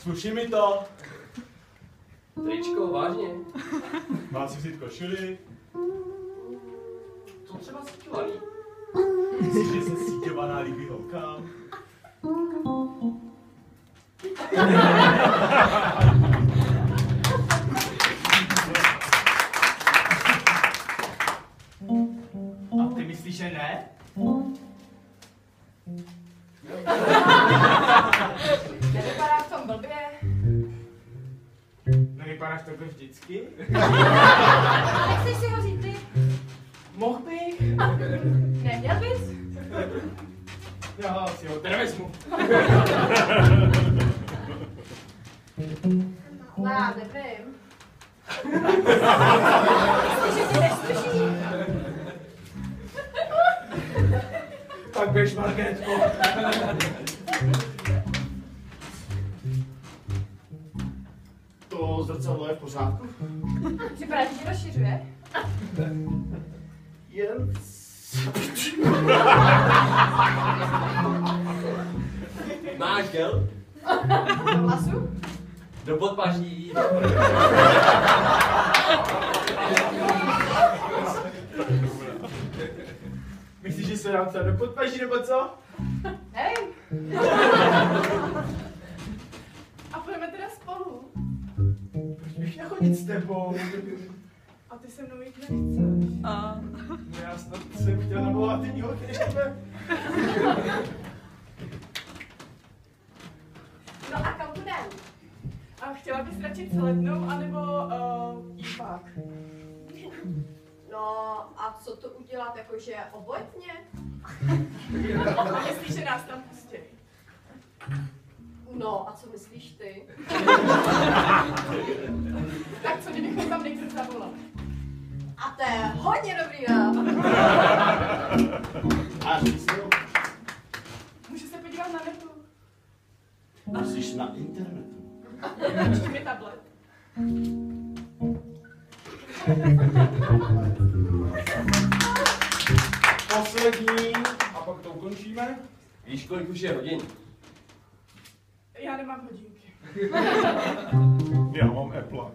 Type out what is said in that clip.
Sluší mi to. Tričko, vážně. Mám si vzít košili. Co třeba síťovaný? Myslíš, že se síťovaná líbí holkám? A ty myslíš, že ne? Nevypadá v tom blbě. Nevypadáš takhle vždycky? Nechceš si ho vzít ty? Mohl bych? Neměl bys? Já si ho teda vezmu. Já nevím. Myslíš, že ti neslyší? Tak běž, Markétko. To zrcadlo je v pořádku? Připadá ti, že rozšiřuje? Jen... Máš gel? Do vlasu? Do podpaží. Myslíš, že se dám třeba do podpaží, nebo co? Nevím. A půjdeme teda spolu. Proč bych měl chodit s tebou? A ty se mnou jít nechceš. No já snad jsem chtěl nabolovat ty holky než tebe. No a kam půjdeme? A chtěla bys radši celetnou, anebo jípák? No a co to udělat, jakože obojtně? A myslíš, že nás tam pustí? No a co myslíš ty? Tak co kdybychom tam nechci zavolat? A to je hodně dobrý nápad. A říct jo. Můžu se podívat na netu. A jsi na internetu. Počkej mi tablet. Poslední. A pak to ukončíme. Víš, kolik už je hodin? Já nemám hodinky. Já mám Apple.